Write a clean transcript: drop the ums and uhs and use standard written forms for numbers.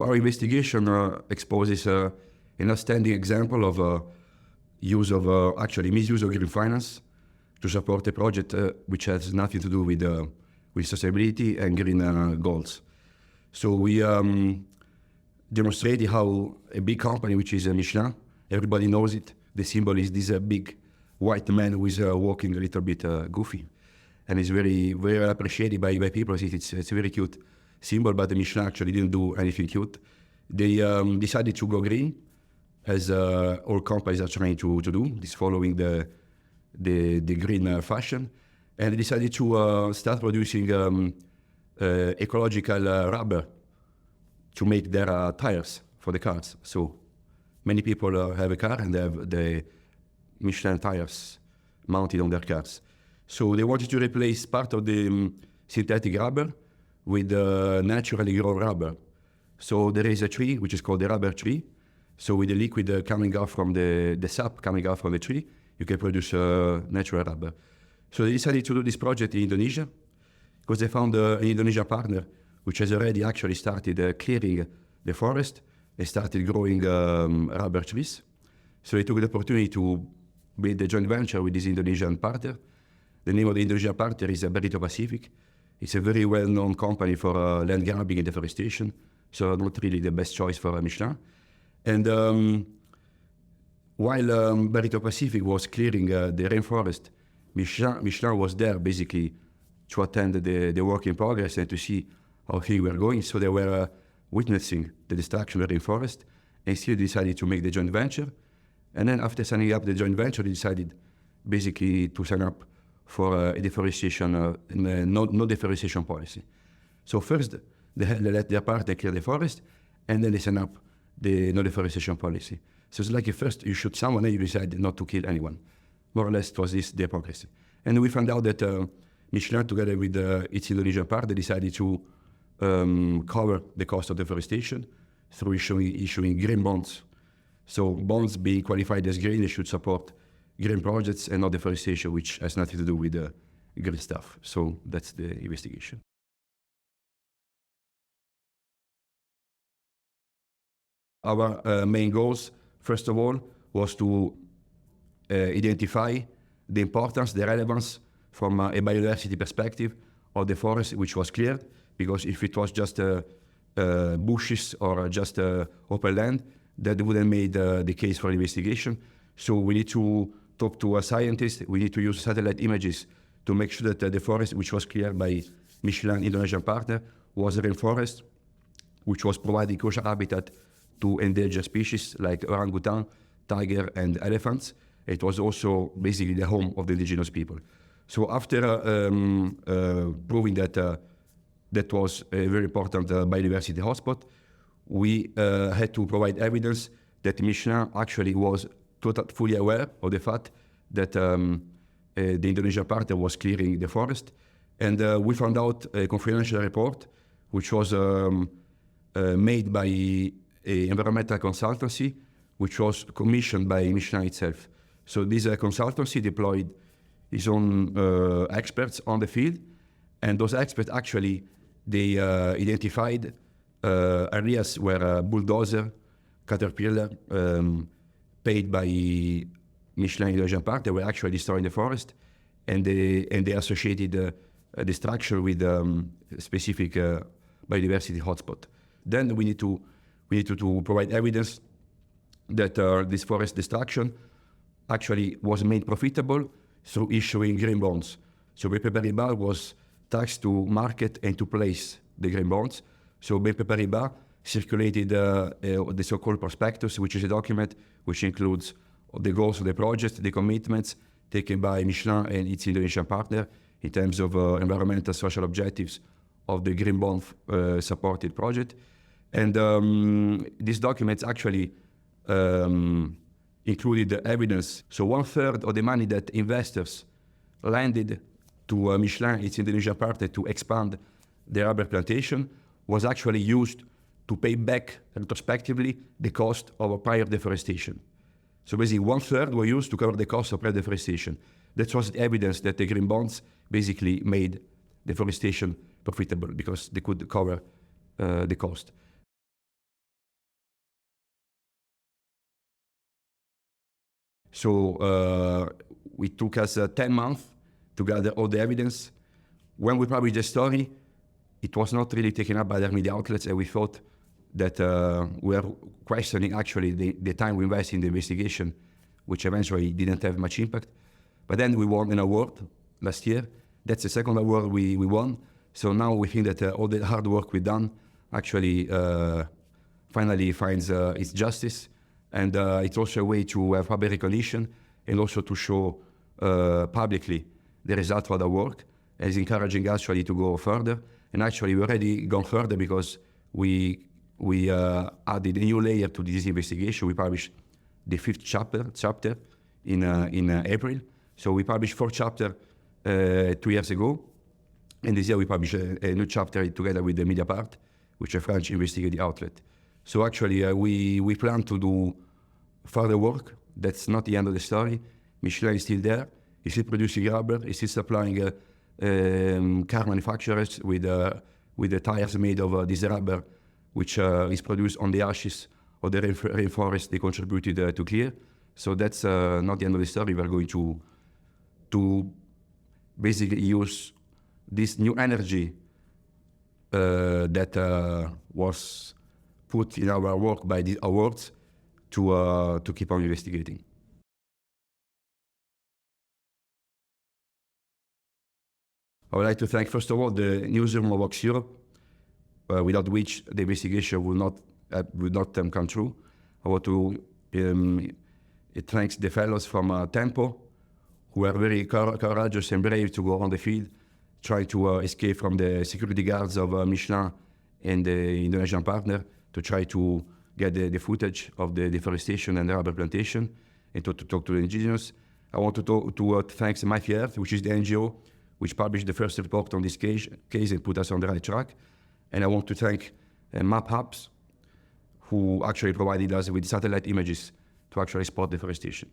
our investigation exposes an outstanding example of use of actually misuse of green finance to support a project which has nothing to do with sustainability and green goals. So we demonstrated how a big company, which is Michelin, everybody knows it. The symbol is this big white man who is walking a little bit goofy, and it's very, very appreciated by people. It's a very cute symbol, but the Michelin actually didn't do anything cute. They decided to go green, as all companies are trying to do, this following the green fashion, and they decided to start producing ecological rubber to make their tires for the cars. So many people have a car and they have the Michelin tires mounted on their cars. So they wanted to replace part of the synthetic rubber with naturally grown rubber. So there is a tree which is called the rubber tree. So with the liquid coming out from the sap coming out from the tree, you can produce natural rubber. So they decided to do this project in Indonesia because they found an Indonesian partner which has already actually started clearing the forest and started growing rubber trees. So they took the opportunity to build a joint venture with this Indonesian partner. The name of the Indonesian partner is Barbiroglio Pacific. It's a very well-known company for land grabbing and deforestation, so not really the best choice for Michelin. And while Barbiroglio Pacific was clearing the rainforest, Michelin was there basically to attend the work in progress and to see how things were going. So they were witnessing the destruction of the rainforest and still decided to make the joint venture. And then after signing up the joint venture, they decided basically to sign up for a deforestation, no deforestation policy. So first, they let their partner clear the forest, and then they sign up the no deforestation policy. So it's like first you shoot someone and you decide not to kill anyone. More or less, it was this the hypocrisy. And we found out that Michelin, together with its Indonesian partner, decided to cover the cost of deforestation through issuing green bonds. So bonds being qualified as green, they should support green projects and not deforestation, which has nothing to do with green stuff. So that's the investigation. Our main goals, first of all, was to identify the importance, the relevance from a biodiversity perspective of the forest which was cleared, because if it was just bushes or just open land, that wouldn't make the case for investigation. So we need to talk to a scientist, we need to use satellite images to make sure that the forest which was cleared by Michelin Indonesian partner was a rainforest, which was providing crucial habitat to endangered species like orangutan, tiger, and elephants. It was also basically the home of the indigenous people. So after proving that that was a very important biodiversity hotspot, we had to provide evidence that Michelin actually was fully aware of the fact that the Indonesian partner was clearing the forest. And we found out a confidential report which was made by an environmental consultancy which was commissioned by Michelin itself. So this consultancy deployed its own experts on the field, and those experts actually, they identified areas where bulldozer, caterpillar, paid by Michelin Indonesian partner were actually destroying the forest, and they associated the structure with specific biodiversity hotspot. Then we need to provide evidence that this forest destruction actually was made profitable through issuing green bonds. So BNP Paribas was tasked to market and to place the green bonds. So BNP Paribas circulated the so-called prospectus, which is a document which includes the goals of the project, the commitments taken by Michelin and its Indonesian partner in terms of environmental social objectives of the green bond supported project. And these documents actually included the evidence. So 1/3 of the money that investors lended to Michelin, its Indonesian partner, to expand the rubber plantation was actually used to pay back retrospectively the cost of a prior deforestation. So basically 1/3 were used to cover the cost of prior deforestation. That was the evidence that the green bonds basically made deforestation profitable because they could cover the cost. So it took us 10 months to gather all the evidence. When we published the story, it was not really taken up by the media outlets, and we thought that we were questioning actually the time we invested in the investigation, which eventually didn't have much impact. But then we won an award last year. That's the second award we won. So now we think that all the hard work we've done actually finally finds its justice. And it's also a way to have public recognition and also to show publicly the result of the work. It's encouraging actually to go further. And actually we already gone further because we added a new layer to this investigation. We published the 5th chapter in April. So we published 4 chapters 2 years ago. And this year we published a new chapter together with the Mediapart, which is a French investigative outlet. So actually we plan to do further work. That's not the end of the story. Michelin is still there. He's still producing rubber. He's still supplying car manufacturers with the tires made of this rubber, which is produced on the ashes of the rainforest they contributed to clear. So that's not the end of the story. We're going to basically use this new energy that was put in our work by these awards to keep on investigating. I would like to thank, first of all, the newsroom of Voxeurop, without which the investigation would not come true. I want to thank the fellows from Tempo, who were very courageous and brave to go on the field, try to escape from the security guards of Michelin and the Indonesian partner to try to get the footage of the deforestation and the rubber plantation and to talk to the indigenous. I want to thank My Earth, which is the NGO which published the first report on this case and put us on the right track. And I want to thank Map Hubs, who actually provided us with satellite images to actually spot deforestation.